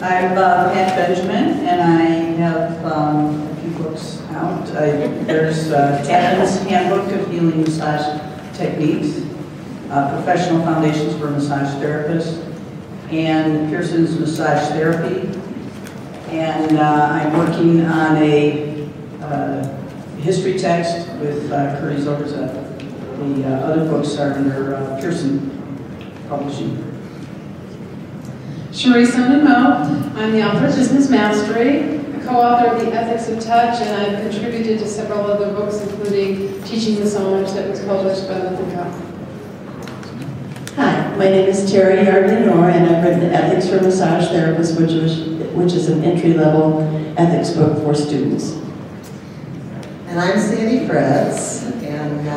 I'm Pat Benjamin, and I have a few books out. There's Tappan's Handbook of Healing Massage Techniques, Professional Foundations for Massage Therapists, and Pearson's Massage Therapy. And I'm working on a history text with Curtis Overzet. The other books are under Pearson Publishing. Cherie Mo. I'm the author of Business Mastery, a co-author of The Ethics of Touch, and I've contributed to several other books, including Teaching Massage that was published by Lithicott. Hi, my name is Terry Yardley-Noor, and I've written The Ethics for Massage Therapists, which is an entry-level ethics book for students. And I'm Sandy Fritz, and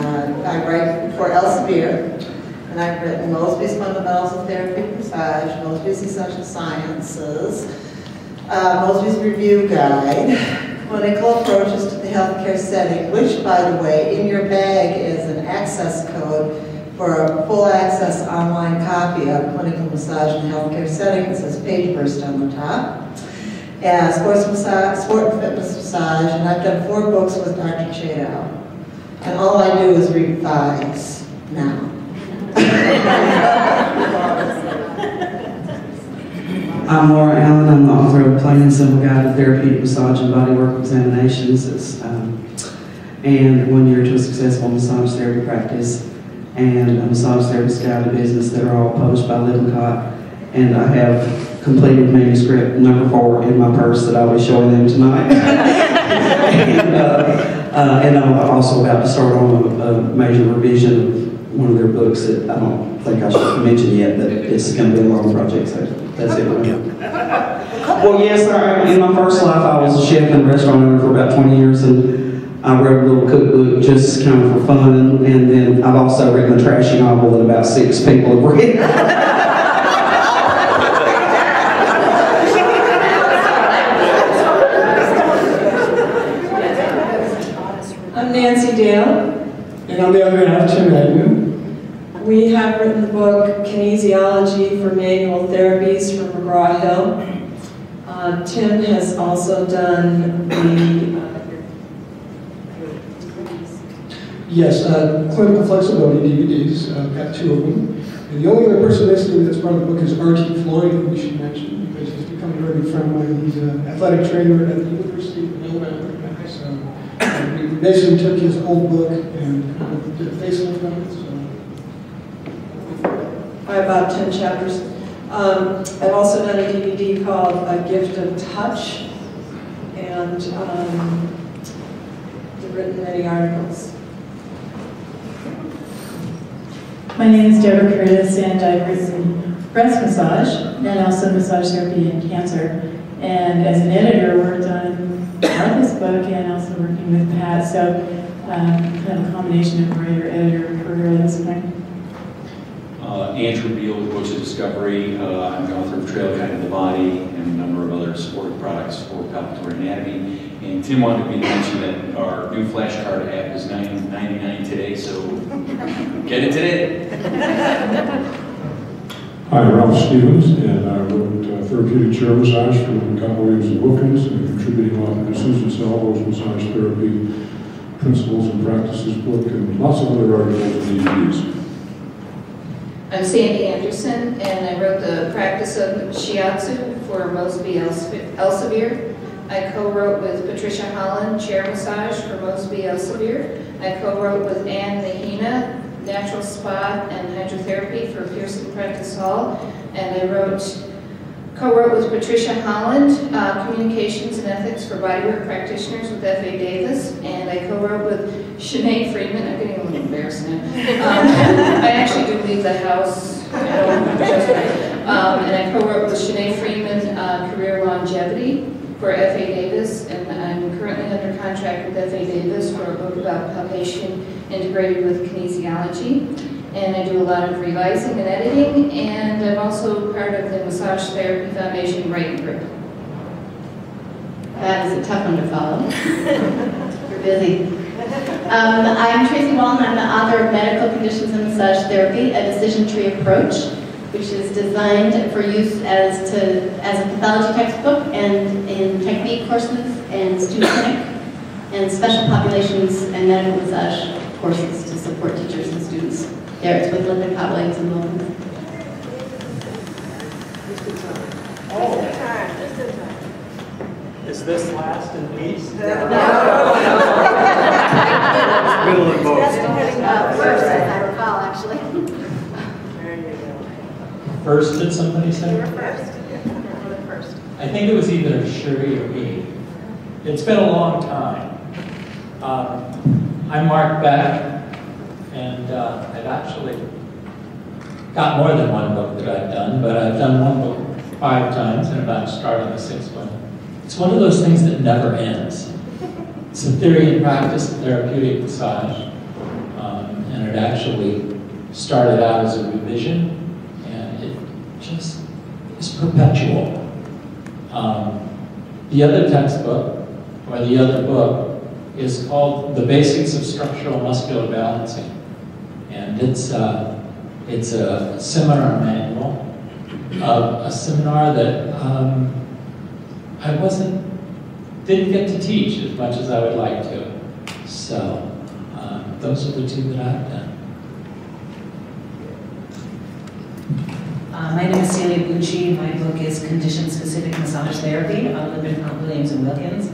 I write for Elsevier. And I've written Mosby's Fundamentals of Therapy Massage, Mosby's Essential Sciences, Mosby's Review Guide, Clinical Approaches to the Healthcare Setting, which, by the way, in your bag is an access code for a full access online copy of Clinical Massage in the Healthcare Setting. It says Page Burst on the top. And Sports Massage, Sport and Fitness Massage, and I've done 4 books with Dr. Chadow. And all I do is read 5s now. I'm Laura Allen. I'm the author of Plain and Simple Guide to Therapeutic Massage and Bodywork Examinations, and 1 Year to a Successful Massage Therapy Practice, and a Massage Therapist Guide to Business that are all published by Lithicott. And I have completed manuscript number 4 in my purse that I'll be showing them tonight. and I'm also about to start on a major revision of one of their books that I don't think I should mention yet, but it's going to be a long project, so that's it. Well, yes, in my first life I was a chef and restaurant owner for about 20 years, and I wrote a little cookbook just kind of for fun, and then I've also written a trashy novel that about 6 people have read. I'm Nancy Dale. And on the other half, Tim Agnew. We have written the book Kinesiology for Manual Therapies from McGraw-Hill. Tim has also done the Yes, Clinical Flexibility DVDs. I've got 2 of them. And the only other person listening that's part of the book is R.T. Floyd, who we should mention, because he's become a very good friend of mine. He's an athletic trainer at the University of Alabama. So we basically took his old book and did a facelift on it. by about 10 chapters. I've also done a DVD called A Gift of Touch, and I've written many articles. My name is Deborah Curtis, and I've written breast massage and also massage therapy and cancer. And as an editor, worked on Martha's book and also working with Pat. So kind of a combination of writer-editor career at this point. Andrew Beal with Books of Discovery. I'm the author of Trail Guide to the Body and a number of other supportive products for palpatory anatomy. And Tim wanted me to mention that our new flashcard app is $9.99 today, so get it today. Hi, Ralph Stevens, and I wrote Therapeutic Chair Massage from Scott Williams and Wilkins, and contributing author to Susan Salvo's Massage Therapy Principles and Practices book, and lots of other articles and DVDs. I'm Sandy Anderson, and I wrote the Practice of Shiatsu for Mosby Elsevier. I co-wrote with Patricia Holland, Chair Massage for Mosby Elsevier. I co-wrote with Ann Mahina, Natural Spa and Hydrotherapy for Pearson Prentice Hall. And I co-wrote with Patricia Holland, Communications and Ethics for Bodywork Practitioners with F.A. Davis. And I co-wrote with Sinead Friedman. I'm getting a little embarrassed now. I actually do leave the house. And I co-wrote with Sinead Friedman, Career Longevity for F.A. Davis. And I'm currently under contract with F.A. Davis for a book about palpation integrated with kinesiology. And I do a lot of revising and editing, and I'm also part of the Massage Therapy Foundation writing group. That is a tough one to follow. You're busy. I'm Tracy Wallen. I'm the author of Medical Conditions in Massage Therapy, A Decision Tree Approach. which is designed for use as a pathology textbook and in technique courses and student clinic and special populations and medical massage courses to support teachers and students. There it's with Lippincott Williams and Wilkins. Is this last and least? No. Middle and most. First, as I recall, actually. First, did somebody say? You were first. I think it was either Sherry or me. It's been a long time. I'm Mark Beck, and I've actually got more than one book that I've done, but I've done one book 5 times and about to start on the 6th one. It's one of those things that never ends. It's a theory and practice of therapeutic massage, and it actually started out as a revision, and it just is perpetual. The other textbook, or the other book, is called The Basics of Structural Muscular Balancing, and it's a seminar manual of a seminar that I didn't get to teach as much as I would like to. So those are the 2 that I've done. My name is Celia Bucci. My book is Condition-Specific Massage Therapy of Lippincott Williams and Wilkins.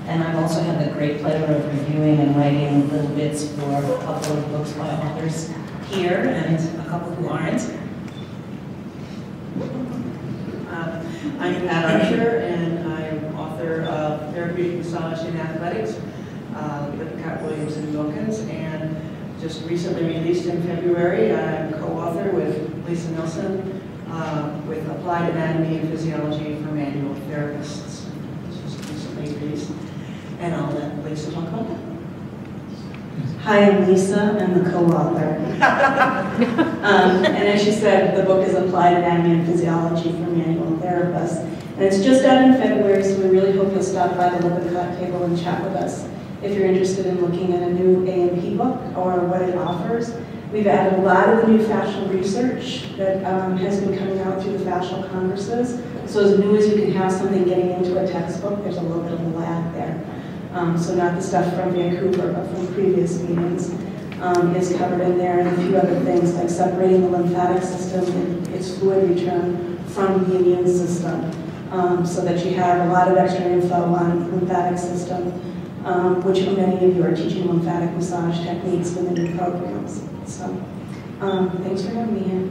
And I've also had the great pleasure of reviewing and writing little bits for a couple of books by authors here and a couple who aren't. I'm Pat Archer, and I'm author of Therapeutic Massage in Athletics, Lippincott Williams and Wilkins, and just recently released in February. I'm co-author with Lisa Nelson with Applied Anatomy and Physiology for Manual Therapists. This was recently released, and I'll let Lisa talk about that. Hi, I'm Lisa. I'm the co-author. And as she said, the book is Applied Anatomy and Physiology for Manual Therapists. And it's just out in February, so we really hope you'll stop by the Lippincott table and chat with us. If you're interested in looking at a new A&P book or what it offers, we've added a lot of the new fascial research that has been coming out through the fascial congresses. So as new as you can have something getting into a textbook, there's a little bit of a lag there. So not the stuff from Vancouver, but from previous meetings is covered in there, and a few other things like separating the lymphatic system and its fluid return from the immune system, so that you have a lot of extra info on the lymphatic system, which many of you are teaching lymphatic massage techniques within your programs. So thanks for having me here.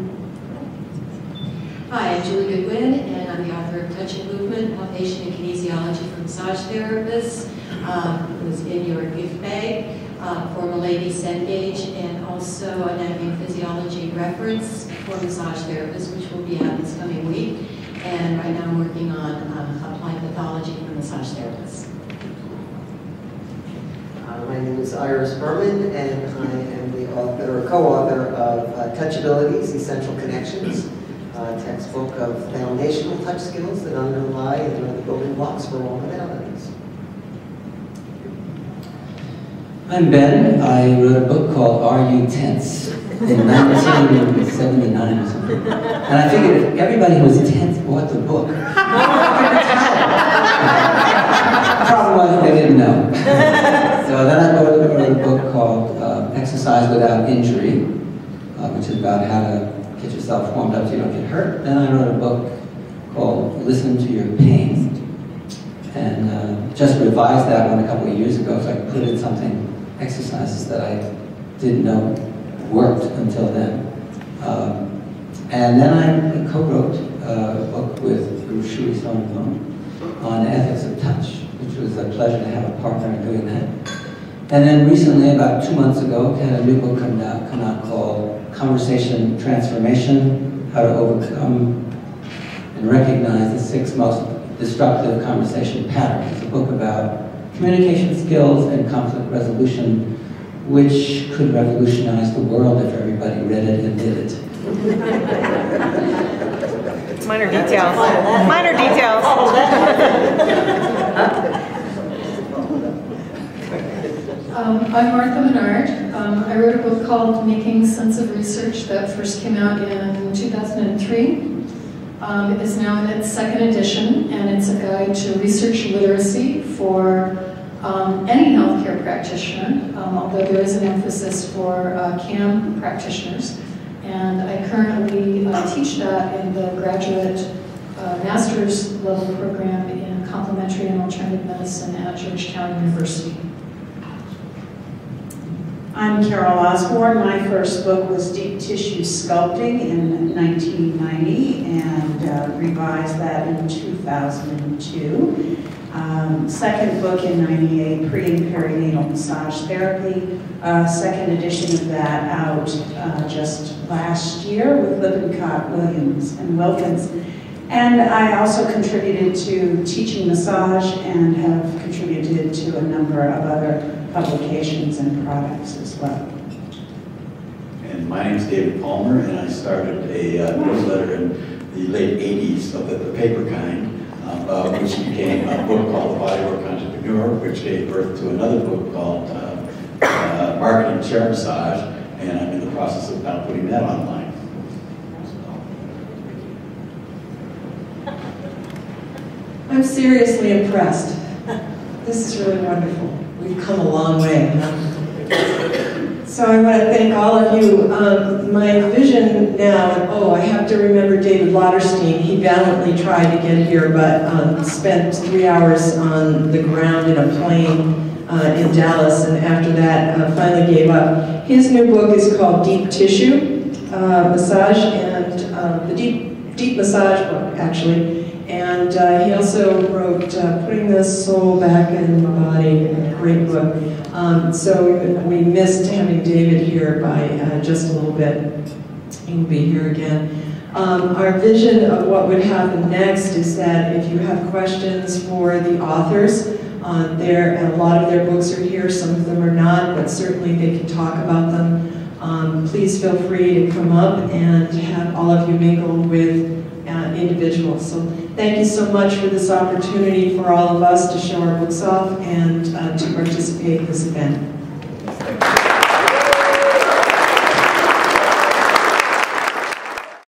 Hi, I'm Julie Goodwin, and I'm the author of Touch and Movement, Palpation and Kinesiology for Massage Therapists. It was in your gift bag for Milady Cengage, and also Anatomy and Physiology reference for massage therapists, which will be out this coming week. And right now I'm working on Applied Pathology for massage therapists. My name is Iris Berman, and I am the author or co-author of Touchabilities, Essential Connections, a textbook of foundational touch skills that underlie and are the building blocks for all modalities. I'm Ben. I wrote a book called Are You Tense? In 1979 or something. And I figured if everybody who was tense bought the book, the problem was they didn't know. So then I wrote a book called Exercise Without Injury, which is about how to get yourself warmed up so you don't get hurt. Then I wrote a book called Listen to Your Pain, and just revised that one a couple of years ago so I could put in something, exercises that I didn't know worked until then. And then I co-wrote a book with Shui Song on ethics of touch, which was a pleasure to have a partner in doing that. And then recently, about 2 months ago, had a new book come out called Conversation Transformation, How to Overcome and Recognize the 6 Most Destructive Conversation Patterns. It's a book about communication skills and conflict resolution, which could revolutionize the world if everybody read it and did it. Minor details. Minor details. I'm Martha Menard. I wrote a book called Making Sense of Research that first came out in 2003. It is now in its second edition, and it's a guide to research literacy for any healthcare practitioner, although there is an emphasis for CAM practitioners. And I currently teach that in the graduate master's level program in complementary and alternative medicine at Georgetown University. I'm Carol Osborne. My first book was Deep Tissue Sculpting in 1990 and revised that in 2002. Second book in 98, Pre and Perinatal Massage Therapy. Second edition of that out just last year with Lippincott, Williams, and Wilkins. And I also contributed to teaching massage and have contributed to a number of other publications and products as well. And my name is David Palmer, and I started a newsletter in the late 80s of the paper kind, which became a book called The Bodywork Entrepreneur, which gave birth to another book called Marketing Chair Massage, and I'm in the process of now putting that online. I'm seriously impressed. This is really wonderful. We've come a long way. So I want to thank all of you. My vision now, I have to remember David Lauterstein. He valiantly tried to get here, but spent 3 hours on the ground in a plane in Dallas, and after that finally gave up. His new book is called Deep Tissue Massage, and the Deep Massage book, actually. And he also wrote Putting the Soul Back in the Body, a great book. So we missed having David here by just a little bit. He will be here again. Our vision of what would happen next is that if you have questions for the authors, a lot of their books are here, some of them are not, but certainly they can talk about them. Please feel free to come up and have all of you mingle with individuals. So thank you so much for this opportunity for all of us to show our books off and to participate in this event.